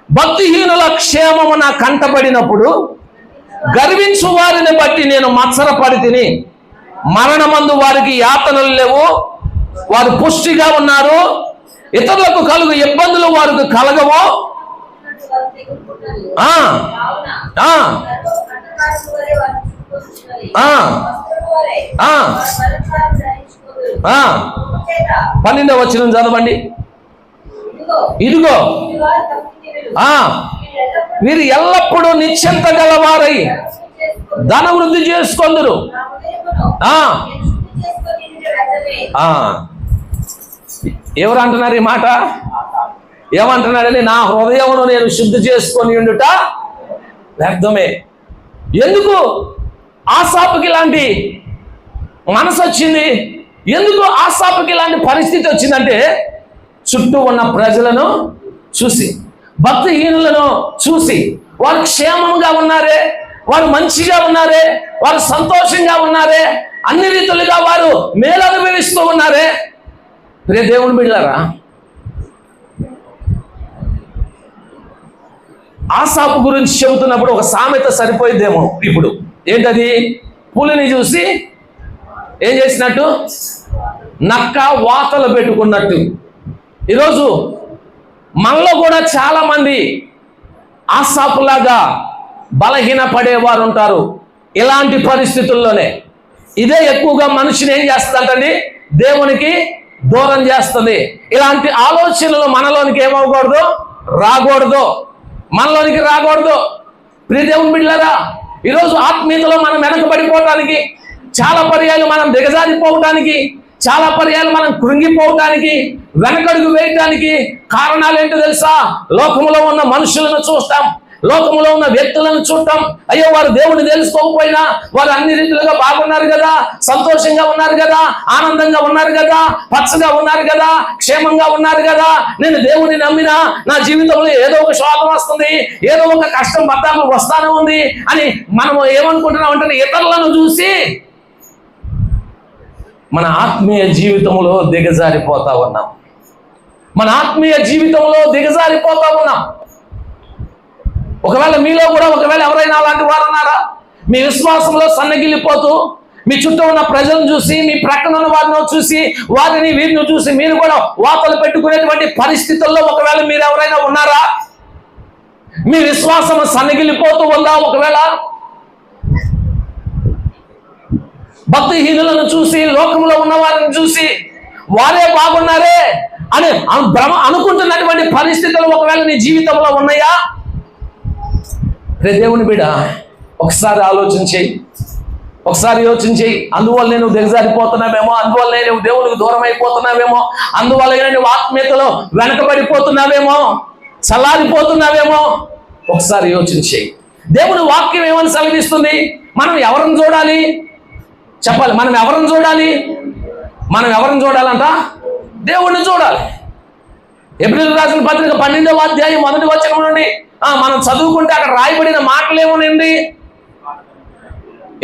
భక్తిహీనుల క్షేమము నా కంటపడినప్పుడు గర్వించు వారిని బట్టి నేను మత్సరపడి తిని, మరణమందు వారికి యాతనలు లేవు, వారు పుష్టిగా ఉన్నారు, ఇతరులకు కలుగు ఇబ్బందులు వారికి కలగవు. పన్నెండవ వచనం చదవండి. ఇదిగో వీరు ఎల్లప్పుడూ నిశ్చింత గలవారై ధన వృద్ధి చేసుకొందురు. ఎవరు అంటున్నారు ఈ మాట? ఏమంటున్నాడని, నా హృదయమును నేను శుద్ధి చేసుకొని ఉండుట వ్యర్థమే. ఎందుకు ఆసాపుకి ఇలాంటి మనసు వచ్చింది? ఎందుకు ఆసాపుకి ఇలాంటి పరిస్థితి వచ్చిందంటే, చుట్టూ ఉన్న ప్రజలను చూసి, భక్తిహీనులను చూసి, వారు క్షేమంగా ఉన్నారే, వారు మంచిగా ఉన్నారే, వారు సంతోషంగా ఉన్నారే, అన్ని రీతులుగా వారు మేలు అనుభవిస్తూ ఉన్నారే. ప్రియ దేవుని బిడ్డలారా, ఆసాపు గురించి చెబుతున్నప్పుడు ఒక సామెత సరిపోయిద్దేమో. ఇప్పుడు ఏంటది? పులిని చూసి ఏం చేసినట్టు? నక్క వాతలు పెట్టుకున్నట్టు. ఈరోజు మనలో కూడా చాలా మంది ఆసాపులాగా బలహీన పడేవారు ఉంటారు. ఇలాంటి పరిస్థితుల్లోనే ఇదే ఎక్కువగా మనిషిని ఏం చేస్తుందంటండి? దేవునికి దూరం చేస్తుంది. ఇలాంటి ఆలోచనలు మనలోనికి ఏమవకూడదు, రాకూడదు, మనలోనికి రాకూడదు. ప్రియ దేవుని బిడ్డలారా, ఈరోజు ఆత్మీయతలో మనం వెనకబడిపోవటానికి, చాలా పర్యాలు మనం దిగజారిపోవటానికి, చాలా పర్యాలు మనం కృంగిపోవటానికి, వెనకడుగు వేయటానికి కారణాలు ఏంటో తెలుసా? లోకములో ఉన్న మనుషులను చూస్తాం, లోకములో ఉన్న వ్యక్తులను చూడటం. అయ్యో, వారు దేవుని తెలుసుకోకపోయినా వారు అన్ని రీతిలుగా బాగున్నారు కదా, సంతోషంగా ఉన్నారు కదా, ఆనందంగా ఉన్నారు కదా, పచ్చగా ఉన్నారు కదా, క్షేమంగా ఉన్నారు కదా, నేను దేవుని నమ్మినా నా జీవితంలో ఏదో ఒక శోధన వస్తుంది, ఏదో ఒక కష్టం బద్దాలు వస్తానే ఉంది అని మనం ఏమనుకుంటున్నాం అంటే, ఇతరులను చూసి మన ఆత్మీయ జీవితంలో దిగజారిపోతా ఉన్నాం. మన ఆత్మీయ జీవితంలో దిగజారిపోతా ఉన్నాం. ఒకవేళ మీలో కూడా ఒకవేళ ఎవరైనా అలాంటి వారు ఉన్నారా? మీ విశ్వాసంలో సన్నగిల్లిపోతూ, మీ చుట్టూ ఉన్న ప్రజలను చూసి, మీ ప్రక్కన ఉన్న వారిని చూసి, వారిని వీరిని చూసి మీరు కూడా వాతలు పెట్టుకునేటువంటి పరిస్థితుల్లో ఒకవేళ మీరు ఎవరైనా ఉన్నారా? మీ విశ్వాసం సన్నగిల్లిపోతూ ఉందా? ఒకవేళ భక్తిహీనులను చూసి, లోకంలో ఉన్న వారిని చూసి వారే బాగున్నారే అని అనుకుంటున్నటువంటి పరిస్థితులు ఒకవేళ నీ జీవితంలో ఉన్నాయా? దేవుని బిడ్డ, ఒకసారి ఆలోచన చేయి, ఒకసారి యోచన చేయి. అందువల్ల నేను దిగజారిపోతున్నావేమో, అందువల్ల నేను దేవునికి దూరం అయిపోతున్నావేమో, అందువల్ల నువ్వు ఆత్మీయతలో వెనకబడిపోతున్నావేమో, చల్లారిపోతున్నావేమో, ఒకసారి యోచన చేయి. దేవుని వాక్యం ఏమని సెలవిస్తుంది? మనం ఎవరిని చూడాలి? చెప్పాలి. మనం ఎవరిని చూడాలి? మనం ఎవరిని చూడాలంట? దేవుణ్ణి చూడాలి. ఎబ్రీయులకు రాసిన పత్రిక 12వ అధ్యాయం 1వ వచనం నుండి మనం చదువుకుంటే అక్కడ రాయబడిన మాటలేమోనండి,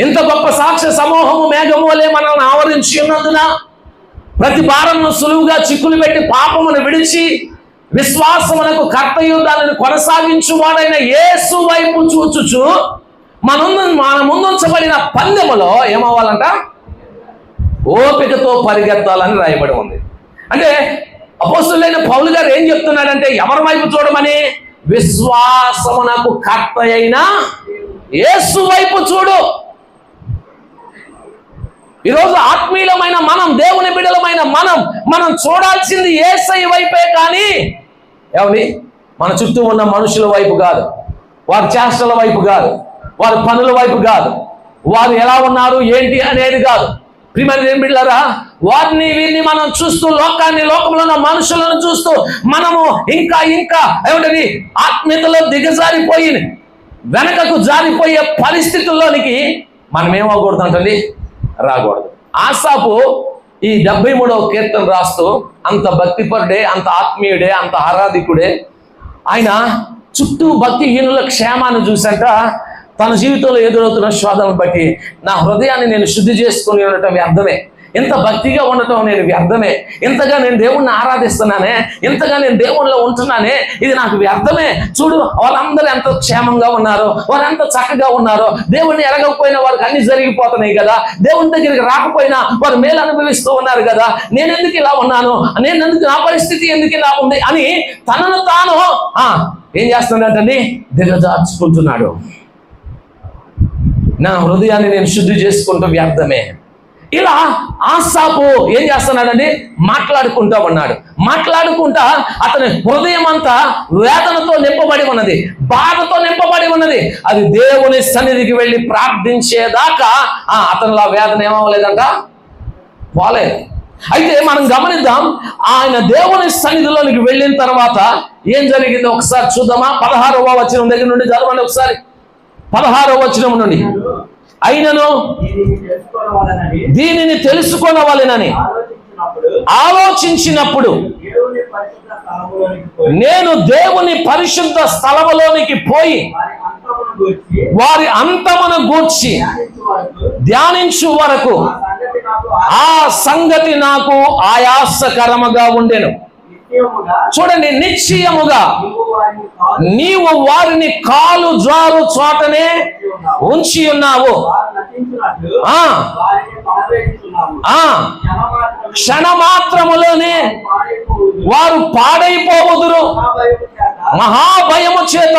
ఇంత గొప్ప సాక్ష్య సమూహము మేఘము వలె మనల్ని ఆవరించి ఉన్నందున ప్రతి భారమును సులువుగా చిక్కులు పెట్టి పాపమును విడిచి విశ్వాసమునకు కర్తయు దానిని కొనసాగించువాడైన యేసు వైపు చూచుచు మన ముందుంచబడిన పందెములో ఏమవ్వాలంట? ఓపికతో పరిగెత్తాలని రాయబడి ఉంది. అంటే అపోస్తలుడైన పౌలు గారు ఏం చెప్తున్నాడంటే, ఎవరి వైపు చూడమని? విశ్వాసమునకు కర్త అయిన యేసు వైపు చూడు. ఈరోజు ఆత్మీయులమైన మనం, దేవుని బిడ్డలమైన మనం చూడాల్సింది యేసయ్య వైపే, కానీ ఎవరి మన చుట్టూ ఉన్న మనుషుల వైపు కాదు, వారి చేష్టల వైపు కాదు, వారి పనుల వైపు కాదు, వారు ఎలా ఉన్నారు ఏంటి అనేది కాదు. ప్రియమైన దేవుని బిడ్డలారా, వారిని వీరిని మనం చూస్తూ, లోకాన్ని, లోకంలో ఉన్న మనుషులను చూస్తూ మనము ఇంకా ఏమిటది ఆత్మీయతలో దిగజారిపోయి వెనకకు జారిపోయే పరిస్థితుల్లోనికి మనం ఏమవకూడదు అంటండి, రాకూడదు. ఆసాపు ఈ 73వ కీర్తన రాస్తూ అంత భక్తిపరుడే, అంత ఆత్మీయుడే, అంత ఆరాధికుడే. ఆయన చుట్టూ భక్తిహీనుల క్షేమాన్ని చూసాక తన జీవితంలో ఎదురవుతున్న శోధనను బట్టి నా హృదయాన్ని నేను శుద్ధి చేసుకుని ఉండటం వ్యర్థమే. ఇంత భక్తిగా ఉండటం నేను వ్యర్థమే, ఇంతగా నేను దేవుణ్ణి ఆరాధిస్తున్నానే, ఇంతగా నేను దేవుళ్ళలో ఉంటున్నానే, ఇది నాకు వ్యర్థమే. చూడు వాళ్ళందరూ ఎంత క్షేమంగా ఉన్నారో, వారు ఎంత చక్కగా ఉన్నారో, దేవుణ్ణి ఎరగకపోయినా వారికి అన్ని జరిగిపోతున్నాయి కదా, దేవుని దగ్గరికి రాకపోయినా వారు మేలు అనుభవిస్తూ ఉన్నారు కదా, నేను ఎందుకు ఇలా ఉన్నాను, నేను ఎందుకు, నా పరిస్థితి ఎందుకు ఇలా ఉంది అని తనను తాను ఏం చేస్తున్నాడండి, దిగజార్చుకుంటున్నాడు. నా హృదయాన్ని నేను శుద్ధి చేసుకుంటూ వ్యర్థమే. ఇలా ఆసాపు ఏం చేస్తున్నాడండి, మాట్లాడుకుంటా ఉన్నాడు. మాట్లాడుకుంటా అతని హృదయం అంతా వేదనతో నింపబడి ఉన్నది, బాధతో నింపబడి ఉన్నది. అది దేవుని సన్నిధికి వెళ్ళి ప్రార్థించేదాకా అతనిలో వేదన ఏమవ్వలేదంట, పోలేదు. అయితే మనం గమనిద్దాం, ఆయన దేవుని సన్నిధిలోనికి వెళ్ళిన తర్వాత ఏం జరిగిందో ఒకసారి చూద్దామా. 16వ వచనం దగ్గర నుండి చదవండి ఒకసారి. 16వ వచనం నుండి, అయినను దీనిని తెలుసుకోవాలనని ఆలోచించినప్పుడు నేను దేవుని పరిశుద్ధ స్థలములోనికి పోయి వారి అంతమును గూర్చి ధ్యానించు వరకు ఆ సంగతి నాకు ఆయాసకరముగా ఉండెను. చూడండి, నిశ్చయముగా నీవు వారిని కాలు జారు చోటనే ఉంచి ఉన్నావు, క్షణమాత్రములోనే వారు పాడైపోవుదురు, మహాభయము చేత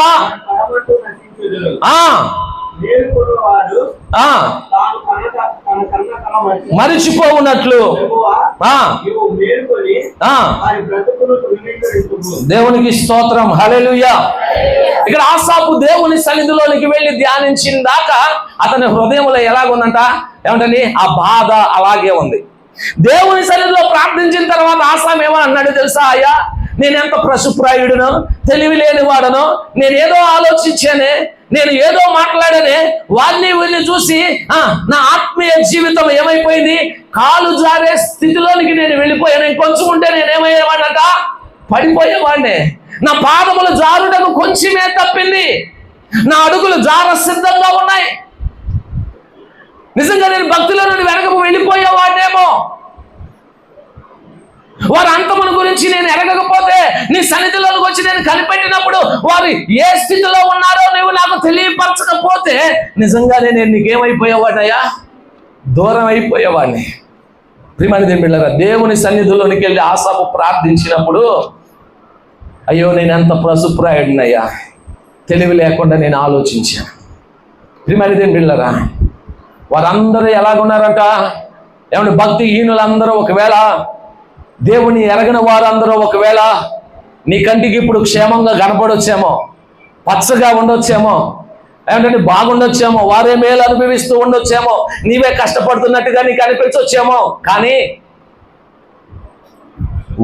మరిచిపోవునట్లు. దేవునికి స్తోత్రం, హల్లెలూయా. ఇక్కడ ఆసాపు దేవుని సన్నిధిలోనికి వెళ్ళి ధ్యానించిన దాకా అతని హృదయంలో ఎలాగుందంట, ఏమంటని, ఆ బాధ అలాగే ఉంది. దేవుని సన్నిధిలో ప్రార్థించిన తర్వాత ఆసాము ఏమని అన్నాడు తెలుసా, అయ్యా నేను ఎంత పశుప్రాయుడునో, తెలివి లేని వాడనో, నేను ఏదో ఆలోచించానే, నేను ఏదో మాట్లాడానే, వారిని వీరిని చూసి నా ఆత్మీయ జీవితం ఏమైపోయింది, కాలు జారే స్థితిలోనికి నేను వెళ్ళిపోయాను. ఇంకొంచెం ఉంటే నేనేమయ్యేవాడినట, పడిపోయేవాడినే. నా పాదములు జారుటకు కొంచెమే తప్పింది, నా అడుగులు జార సిద్ధంగా ఉన్నాయి. నిజంగా నేను భక్తిలో నుండి వెనకకు వెళ్ళిపోయేవాడినేమో. వారి అంతమును గురించి నేను ఎరగకపోతే, నీ సన్నిధిలోకి వచ్చి నేను కనిపెట్టినప్పుడు వారు ఏ స్థితిలో ఉన్నారో నువ్వు నాకు తెలియపరచకపోతే నిజంగానే నేను నీకేమైపోయేవాడయ్యా, దూరం అయిపోయేవాడిని. ప్రియమైన దేవుని బిడ్డలారా, దేవుని సన్నిధిలోనికి వెళ్ళి ఆసాపు ప్రార్థించినప్పుడు, అయ్యో నేను ఎంత పశుప్రాయుడినయ్యా, తెలివి లేకుండా నేను ఆలోచించాను. ప్రియమైన దేవుని బిడ్డలారా, వారందరూ ఎలాగున్నారంట, ఏమంటే భక్తిహీనులందరూ, ఒకవేళ దేవుని ఎరగని వారందరూ ఒకవేళ నీ కంటికి ఇప్పుడు క్షేమంగా కనపడొచ్చేమో, పచ్చగా ఉండొచ్చేమో, ఏమంటే బాగుండొచ్చేమో, వారే మేలు అనుభవిస్తూ ఉండొచ్చేమో, నీవే కష్టపడుతున్నట్టుగా నీకు అనిపించొచ్చేమో, కానీ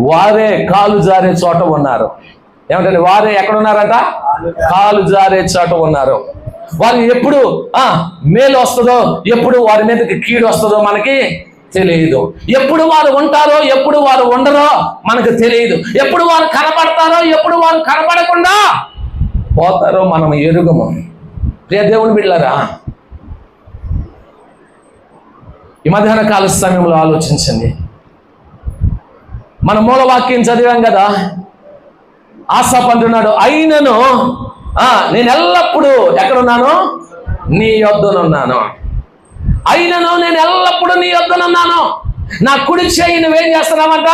వారే కాలు జారే చోట ఉన్నారు. ఏమంటే వారే ఎక్కడున్నారంట, కాలు జారే చోట ఉన్నారు. వారు ఎప్పుడు మేలు వస్తుందో, ఎప్పుడు వారి మీదకి కీడు వస్తుందో మనకి తెలియదు. ఎప్పుడు వారు ఉంటారో, ఎప్పుడు వారు ఉండరో మనకు తెలియదు. ఎప్పుడు వారు కనపడతారో, ఎప్పుడు వారు కనపడకుండా పోతారో మనం ఎరుగము. ప్రియ దేవుని బిడ్డలారా, ఈ మధ్యాహ్న కాల సమయంలో ఆలోచించండి. మన మూలవాక్యం చదివాం కదా, ఆసాపు అంటున్నాడు, అయినను నేను ఎల్లప్పుడూ ఎక్కడున్నాను, నీ యొద్దనున్నాను. అయినను నేను ఎల్లప్పుడూ నీ యొద్దనున్నాను. నా కుడి చేయి నువ్వేం చేస్తున్నావంట,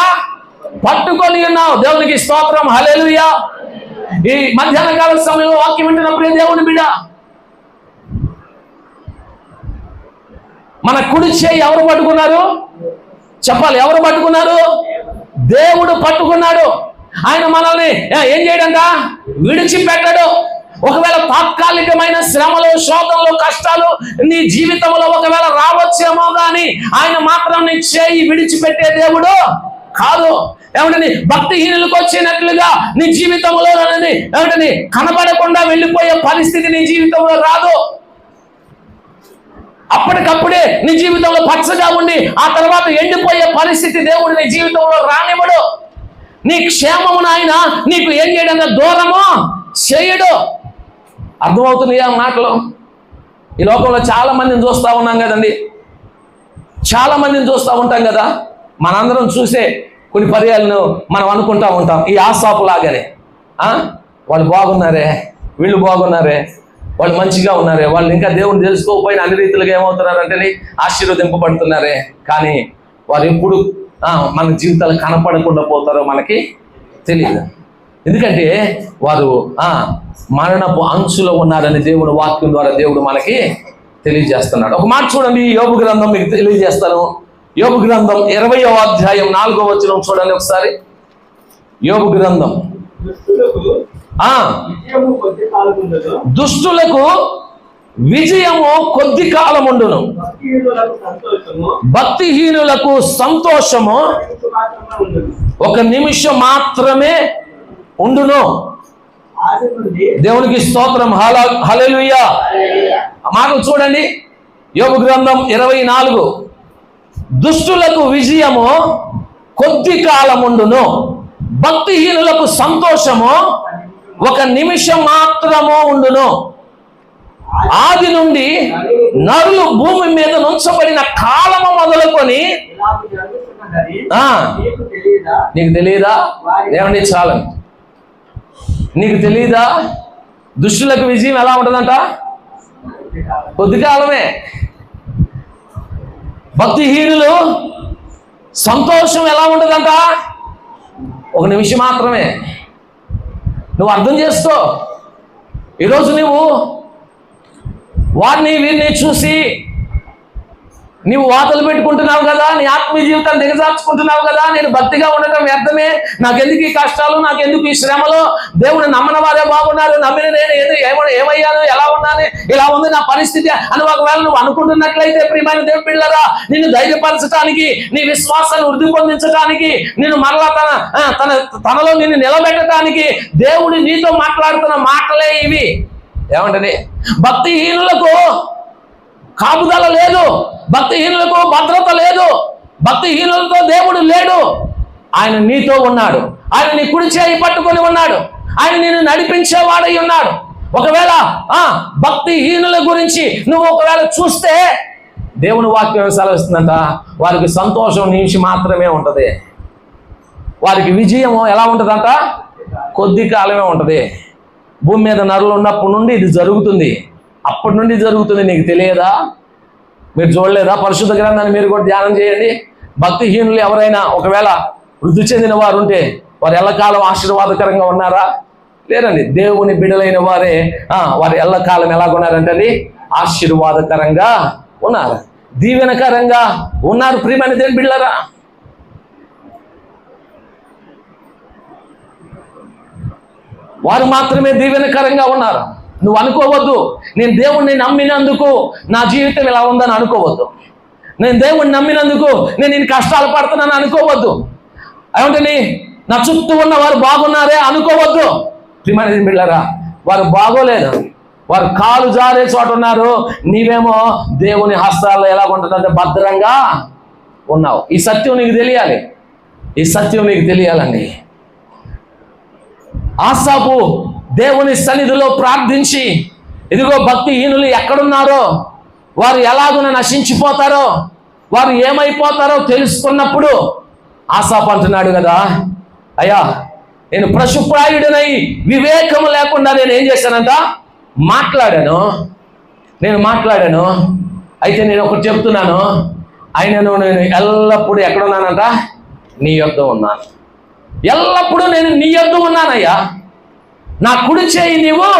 పట్టుకొని ఉన్నావు. దేవునికి స్తోత్రం, హల్లెలూయా. ఈ మధ్యాహ్న కాల సమయంలో వాక్యం వింటున్నప్పుడు దేవుని బిడ్డ, మన కుడి చేయి ఎవరు పట్టుకున్నారు చెప్పాలి, ఎవరు పట్టుకున్నారు, దేవుడు పట్టుకున్నాడు. ఆయన మనల్ని ఏం చేయడంట, విడిచిపెట్టడు. ఒకవేళ తాత్కాలికమైన శ్రమలు, శోధనలు, కష్టాలు నీ జీవితంలో ఒకవేళ రావచ్చేమో కానీ ఆయన మాత్రం నీ చేయి విడిచిపెట్టే దేవుడు కాదు. ఏమంటే భక్తిహీనులకు వచ్చినట్లుగా నీ జీవితంలో ఏమంటే కనబడకుండా వెళ్ళిపోయే పరిస్థితి నీ జీవితంలో రాదు. అప్పటికప్పుడే నీ జీవితంలో పచ్చగా ఉండి ఆ తర్వాత ఎండిపోయే పరిస్థితి దేవుడు నీ జీవితంలో రానివ్వడు. నీ క్షేమమును ఆయన నీకు ఏం చేయడం, దూరము చేయడు. అర్థమవుతుంది ఆ మాటలు. ఈ లోకంలో చాలా మందిని చూస్తూ ఉన్నాం కదండి. చాలా మందిని చూస్తూ ఉంటాం కదా, మనందరం చూసే కొన్ని పర్యాలను మనం అనుకుంటా ఉంటాం ఈ ఆసాపు లాగానే. వాళ్ళు బాగున్నారే, వీళ్ళు బాగున్నారే, వాళ్ళు మంచిగా ఉన్నారే, వాళ్ళు ఇంకా దేవుని తెలుసుకోకపోయినా అన్ని రీతిలుగా ఏమవుతున్నారంటే ఆశీర్వదింపబడుతున్నారే. కానీ వారు ఎప్పుడు మన జీవితాలు కనపడకుండా పోతారో మనకి తెలియదు. ఎందుకంటే వారు మరణపు అంచులో ఉన్నారని దేవుని వాక్యం ద్వారా దేవుడు మనకి తెలియజేస్తున్నాడు. ఒక మాట చూడండి, యోబు గ్రంథం మీకు తెలియజేస్తాను. యోబు గ్రంథం 20వ అధ్యాయం 4వ వచనం చూడండి ఒకసారి. యోబు గ్రంథం. దుష్టులకు విజయము కొద్ది కాలం ఉండును, భక్తిహీనులకు సంతోషము ఒక నిమిషం మాత్రమే ఉండును. దేవునికి స్తోత్రం, హల్లెలూయా. మాటలు చూడండి, యోబు గ్రంథం 24. దుష్టులకు విజయము కొద్ది కాలం ఉండును, భక్తిహీనులకు సంతోషము ఒక నిమిషం మాత్రము ఉండును. ఆది నుండి నరులు భూమి మీద నుంచబడిన కాలము మొదలుకొని నీకు తెలియదా? ఏమండి చాలు, నీకు తెలియదా? దుష్టులకు విజయం ఎలా ఉంటుందంట? కొద్ది కాలమే. భక్తిహీనులు సంతోషం ఎలా ఉంటుందంట? ఒక నిమిషం మాత్రమే. నువ్వు అర్థం చేసుకో. ఈరోజు నువ్వు వారిని వీరిని చూసి నీవు వాతలు పెట్టుకుంటున్నావు కదా, నీ ఆత్మీయ జీవితాన్ని దిగజార్చుకుంటున్నావు కదా, నేను భక్తిగా ఉండటం వ్యర్థమే, నాకెందుకు ఈ కష్టాలు, నాకెందుకు ఈ శ్రమలు, దేవుని నమ్మని వారే బాగున్నారు, నమ్మిన నేను ఏమయ్యాను, ఎలా ఉన్నాను, ఇలా ఉంది నా పరిస్థితి అని ఒకవేళ నువ్వు అనుకుంటున్నట్లయితే ప్రియమైన దేవుని బిడ్డలారా, నిన్ను ధైర్యపరచడానికి, నీ విశ్వాసాన్ని వృద్ధి పొందించడానికి, నిన్ను మరలా తనలో నిన్ను నిలబెట్టడానికి దేవుడు నీతో మాట్లాడుతున్న మాటలే ఇవి. ఏమంటది? భక్తిహీనులకు కాపుదల లేదు, భక్తిహీనులకు భద్రత లేదు, భక్తిహీనులతో దేవుడు లేడు. ఆయన నీతో ఉన్నాడు, ఆయన నీ కుడి చేయి పట్టుకొని ఉన్నాడు, ఆయన నిన్ను నడిపించేవాడై ఉన్నాడు. ఒకవేళ భక్తిహీనుల గురించి నువ్వు ఒకవేళ చూస్తే దేవుని వాక్యం సెలవిస్తుందంట, వారికి సంతోషం నిమిషం మాత్రమే ఉంటుంది, వారికి విజయం ఎలా ఉంటుందంట? కొద్ది కాలమే ఉంటుంది. భూమి మీద నరులు ఉన్నప్పటి నుండి ఇది జరుగుతుంది, అప్పటి నుండి జరుగుతుంది. నీకు తెలియదా? మీరు చూడలేదా? పరిశుద్ధ గ్రంథాన్ని మీరు కూడా ధ్యానం చేయండి. భక్తిహీనులు ఎవరైనా ఒకవేళ వృద్ధి చెందిన వారు ఉంటే వారు ఎల్లకాలం ఆశీర్వాదకరంగా ఉన్నారా? లేరండి. దేవుని బిడ్డలైన వారే వారు ఎల్లకాలం ఎలాగున్నారంటే ఆశీర్వాదకరంగా ఉన్నారు, దీవెనకరంగా ఉన్నారు. ప్రియమైన దేవుని బిడ్డలారా, వారు మాత్రమే దీవెనకరంగా ఉన్నారు. నువ్వు అనుకోవద్దు, నేను దేవుణ్ణి నమ్మినందుకు నా జీవితం ఇలా ఉందని అనుకోవద్దు, నేను దేవుణ్ణి నమ్మినందుకు నేను ఇన్ని కష్టాలు పడుతున్నాను అనుకోవద్దు, ఏమంటే నా చుట్టూ ఉన్న వారు బాగున్నారే అనుకోవద్దు. ప్రియమైన బిడ్డలారా, వారు బాగోలేదు, వారు కాలు జారే చోట ఉన్నారు, నీవేమో దేవుని హస్తాల్లో ఎలా ఉంటుందంటే భద్రంగా ఉన్నావు. ఈ సత్యం నీకు తెలియాలి, ఈ సత్యం నీకు తెలియాలండి. ఆసాపు దేవుని సన్నిధిలో ప్రార్థించి, ఇదిగో భక్తిహీనులు ఎక్కడున్నారో, వారు ఎలాగున నశించిపోతారో, వారు ఏమైపోతారో తెలుసుకున్నప్పుడు ఆసాపు అంటున్నాడు కదా, అయ్యా నేను పశుప్రాయుడనై వివేకము లేకుండా నేను ఏం చేశానంట? నేను మాట్లాడాను. అయితే నేను ఒకటి చెప్తున్నాను, ఆయనను నేను ఎల్లప్పుడూ ఎక్కడున్నానంట? నీ యొద్ద ఉన్నాను. ఎల్లప్పుడూ నేను నీ యొద్ద ఉన్నానయ్యా, నా కుడి చేయి నీవు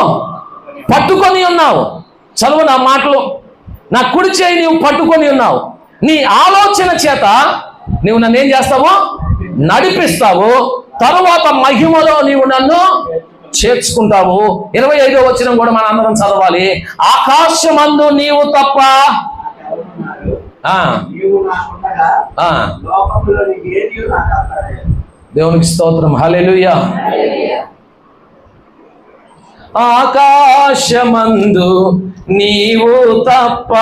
పట్టుకొని ఉన్నావు. చదువు నా మాటలు. నా కుడి చేయి నీవు పట్టుకొని ఉన్నావు, నీ ఆలోచన చేత నీవు నన్ను ఏం చేస్తావు? నడిపిస్తావు. తరువాత మహిమలో నీవు నన్ను చేర్చుకుంటావు. 25వ వచనం కూడా మన అందరం చదవాలి. ఆకాశమందు నీవు తప్ప దేవునికి స్తోత్రం, హల్లెలూయా. ఆకాశమందు నీవు తప్ప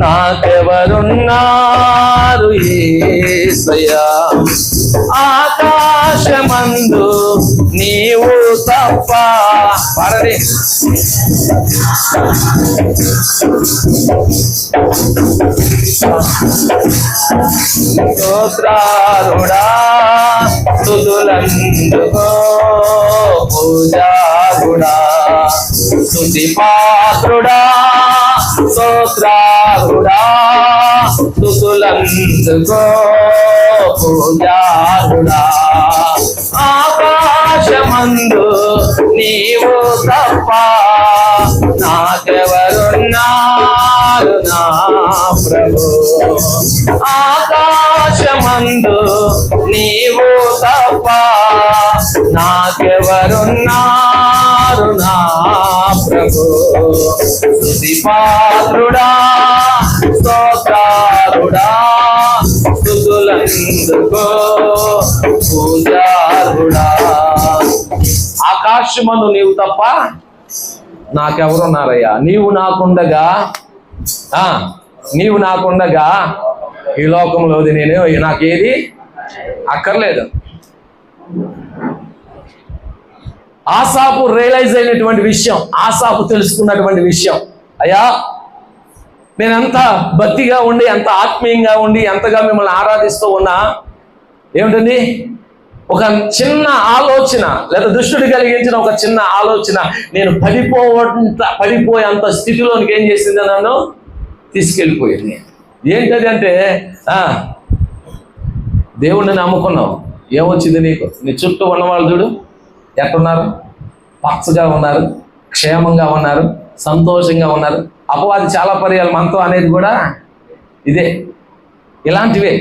నాకెవరున్నారు యేసయ్యా. ఆకాశమందు నీవు తప్ప. పాడండి. స్తోత్రారుడా స్తుతులందుకో పూజారుడా స్తుతి పాత్రుడా స్తోత్రారుడా స్తుతులందుకో పూజారుడా. ఆకాశమందు నీవు తప్ప నాకెవరున్నారు నా ప్రభు. ఆకాశమందు నీవు తప్ప నాకెవరున్నారు నా ప్రభు. స్తుతి పాత్రుడా స్తోత్రారుడా స్తుతులందుకో పూజారుడా. ఆకాశమందు నీవు తప్ప నాకెవరున్నారయ్యా? నీవు నాకుండగా ఈ లోకంలో నేను నాకేది అక్కర్లేదు. ఆసాపు రియలైజ్ అయినటువంటి విషయం, ఆసాపు తెలుసుకున్నటువంటి విషయం, అయ్యా నేనంత భక్తిగా ఉండి, అంత ఆత్మీయంగా ఉండి, ఎంతగా మిమ్మల్ని ఆరాధిస్తూ ఉన్నా ఏమిటండి, ఒక చిన్న ఆలోచన లేదా దుష్టుడు కలిగించిన ఒక చిన్న ఆలోచన నేను పడిపోయేంత స్థితిలోనికి ఏం చేసింది, నన్ను తీసుకెళ్ళిపోయింది. ఏంటది అంటే దేవుణ్ణి నమ్ముకున్నావు, ఏమొచ్చింది నీకు? నీ చుట్టూ ఉన్నవాళ్ళు చూడు ఎట్టున్నారు, పచ్చగా ఉన్నారు, క్షేమంగా ఉన్నారు, సంతోషంగా ఉన్నారు. అపవాది చాలా పర్యాలు మనతో అనేది కూడా ఇదే, ఇలాంటివే.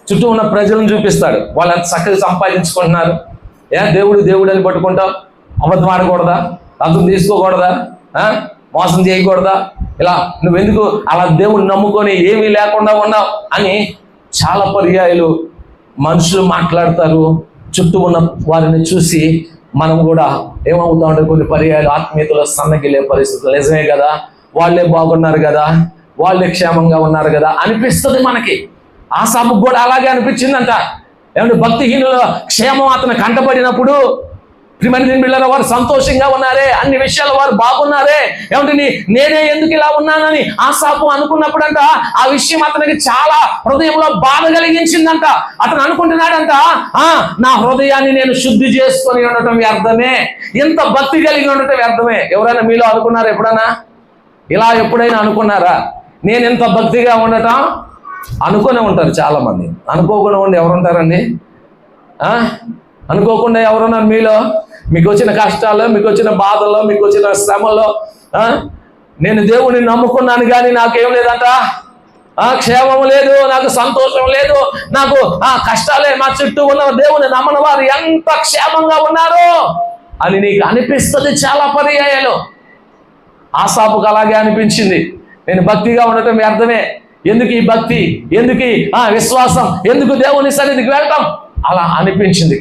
చుట్టూ ఉన్న ప్రజలను చూపిస్తాడు, వాళ్ళు ఎంత చక్కగా సంపాదించుకుంటున్నారు. దేవుడు అని పట్టుకుంటావు, అబద్ధం ఆడకూడదా, అర్థం తీసుకోకూడదా, మోసం చేయకూడదా, ఇలా నువ్వెందుకు అలా దేవుడిని నమ్ముకొని ఏమీ లేకుండా ఉన్నావు అని చాలా పర్యాయాలు మనుషులు మాట్లాడతారు. చుట్టూ ఉన్న వారిని చూసి మనం కూడా ఏమవుతా ఉంటే కొన్ని పర్యాయాలు ఆత్మీయతలో సన్నగిలే పరిస్థితులు. నిజమే కదా, వాళ్ళే బాగున్నారు కదా, వాళ్ళే క్షేమంగా ఉన్నారు కదా అనిపిస్తుంది మనకి. ఆసాపుకు కూడా అలాగే అనిపించిందంట. ఏమంటే భక్తిహీనుల క్షేమం అతను కంటపడినప్పుడు ప్రియమైన బిడ్డలారా వారు సంతోషంగా ఉన్నారే, అన్ని విషయాలు వారు బాగున్నారే, ఏమంటే నేనే ఎందుకు ఇలా ఉన్నానని ఆసాపు అనుకున్నప్పుడంట ఆ విషయం అతనికి చాలా హృదయంలో బాధ కలిగించిందంట. అతను అనుకుంటున్నాడంట, నా హృదయాన్ని నేను శుద్ధి చేసుకొని ఉండటం వ్యర్థమే, ఇంత భక్తి కలిగి ఉండటం వ్యర్థమే. ఎవరైనా మీలో అనుకున్నారా ఎప్పుడైనా? ఇలా ఎప్పుడైనా అనుకున్నారా? నేను ఇంత భక్తిగా ఉండటం అనుకునే ఉంటారు చాలా మంది. అనుకోకుండా ఉండి ఎవరుంటారండి? అనుకోకుండా ఎవరున్నారు మీలో? మీకు వచ్చిన కష్టాల్లో, మీకు వచ్చిన బాధల్లో, మీకు వచ్చిన శ్రమల్లో నేను దేవుడిని నమ్ముకున్నాను కానీ నాకేం లేదంట, క్షేమం లేదు, నాకు సంతోషం లేదు, నాకు కష్టాలే. మా చుట్టూ ఉన్న దేవుని నమ్మని వారు ఎంత క్షేమంగా ఉన్నారు అని నీకు అనిపిస్తుంది చాలా పర్యాయాలు. ఆసాపుకు అలాగే అనిపించింది. నేను భక్తిగా ఉండటం వ్యర్థమే, ఎందుకు ఈ భక్తి, ఎందుకు విశ్వాసం, ఎందుకు దేవుని సన్నిధికి వెళ్ళటం, అలా అనిపించింది.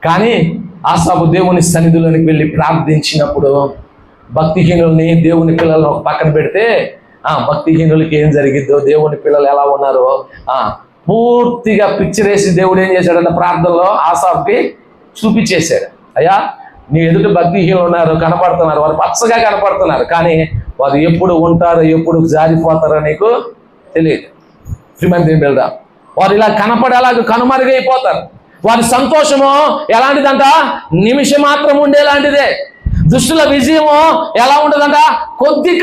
కానీ ఆసాపు దేవుని సన్నిధిలోనికి వెళ్ళి ప్రార్థించినప్పుడు భక్తిహీనుల్ని దేవుని పిల్లలను ఒక పక్కన పెడితే భక్తిహీనులకి ఏం జరిగిద్దో, దేవుని పిల్లలు ఎలా ఉన్నారో పూర్తిగా పిక్చర్ వేసి దేవుడు ఏం చేశాడన్న ప్రార్థనలో ఆసాపుకి చూపించేశాడు. అయ్యా నీ ఎదుట భక్తిహీనులు ఉన్నారు, కనపడుతున్నారు, వారు పచ్చగా కనపడుతున్నారు, కానీ వారు ఎప్పుడు ఉంటారో ఎప్పుడు జారిపోతారో నీకు తెలియదు. శ్రీమంతి బిడ్డ, వారు ఇలా కనపడేలాగా కనుమరుగైపోతారు. వారి సంతోషము ఎలాంటిదంట? నిమిషం మాత్రం ఉండేలాంటిదే. దుష్టుల విజయము ఎలా ఉంటుందంట? కొద్ది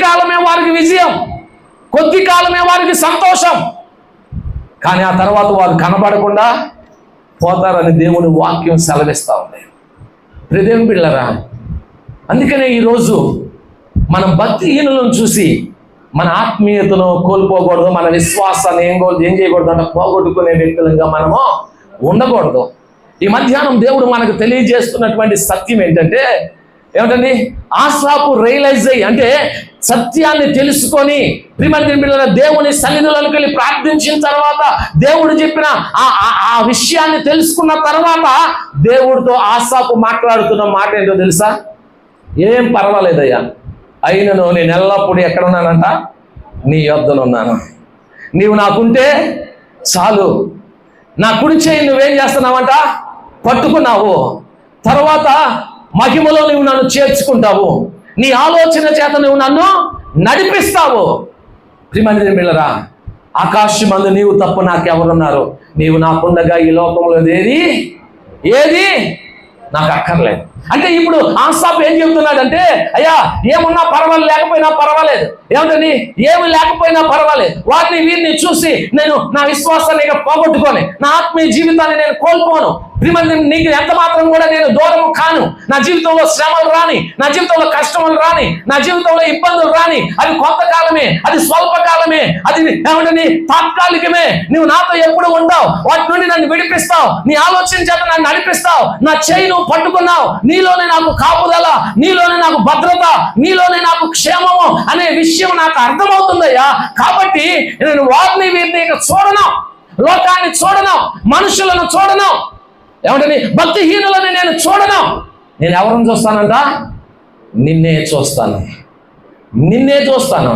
కాలమే వారికి విజయం, కొద్ది కాలమే వారికి సంతోషం, కానీ ఆ తర్వాత వారు కనబడకుండా పోతారని దేవుని వాక్యం సెలవిస్తూ ఉంది. ప్రియదేవుని బిడ్డలారా, అందుకనే ఈరోజు మనం భక్తిహీనులను చూసి మన ఆత్మీయతను కోల్పోకూడదు, మన విశ్వాసాన్ని ఏం చేయకూడదు అంటే పోగొట్టుకునే వ్యక్తులుగా మనము ఉండకూడదు. ఈ మధ్యాహ్నం దేవుడు మనకు తెలియజేస్తున్నటువంటి సత్యం ఏంటంటే, ఏమిటండి? ఆసాపు రియలైజ్ అయ్యి, అంటే సత్యాన్ని తెలుసుకొని ప్రియమైన దేవుని సన్నిధిలోకి వెళ్ళి ప్రార్థించిన తర్వాత, దేవుడు చెప్పిన ఆ విషయాన్ని తెలుసుకున్న తర్వాత దేవుడితో ఆసాపు మాట్లాడుతున్న మాట ఏంటో తెలుసా? ఏం పర్వాలేదయ్యా, అయినను నేను ఎల్లప్పుడూ ఎక్కడున్నానంట? నీ యొద్దనున్నాను. నీవు నాకుంటే చాలు. నా కుడి చేయి నువ్వేం చేస్తున్నావంట? పట్టుకున్నావు. తర్వాత మహిమలో నువ్వు నన్ను చేర్చుకుంటావు. నీ ఆలోచన చేత నువ్వు నన్ను నడిపిస్తావు. ప్రియమైన బిడ్డలారా, ఆకాశమందు నీవు తప్ప నాకెవరున్నారు? నీవు నాకుండగా ఈ లోకంలో ఏది నాకు అక్కర్లేదు. అంటే ఇప్పుడు ఆసాపు ఏం చెబుతున్నాడంటే, అయ్యా ఏమున్నా పర్వాలేదు, లేకపోయినా పర్వాలేదు, ఏమిటని ఏమి లేకపోయినా పర్వాలేదు, వారిని వీరిని చూసి నేను నా విశ్వాసాన్ని పోగొట్టుకొని నా ఆత్మీయ జీవితాన్ని నేను కోల్పోను. నీకు ఎంత మాత్రం కూడా నేను దూరం కాను. నా జీవితంలో శ్రమలు రాని, నా జీవితంలో కష్టములు రాని, నా జీవితంలో ఇబ్బందులు రాని, అది కొంతకాలమే, అది స్వల్పకాలమే, అది ఏమిటని తాత్కాలికమే. నువ్వు నాతో ఎప్పుడు ఉంటావు, వాటి నుండి నన్ను విడిపిస్తావు, నీ ఆలోచన చేత నన్ను నడిపిస్తావు, నా చేయి నువ్వు పట్టుకున్నావు, నీలోనే నాకు కాపుదల, నీలోనే నాకు భద్రత, నీలోనే నాకు క్షేమము అనే విషయం నాకు అర్థమవుతుందయ్యా. కాబట్టి నేను వారిని వీరిని చూడను, లోకాన్ని చూడను, మనుషులను చూడను, ఏమంటే భక్తిహీనులని నేను చూడను. నేను ఎవరిని చూస్తానంట? నిన్నే చూస్తాను, నిన్నే చూస్తాను,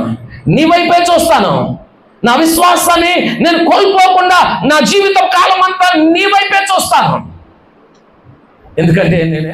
నీ వైపే చూస్తాను. నా విశ్వాసాన్ని నేను కోల్పోకుండా నా జీవిత కాలం అంతా నీ వైపే చూస్తాను. ఎందుకంటే నేను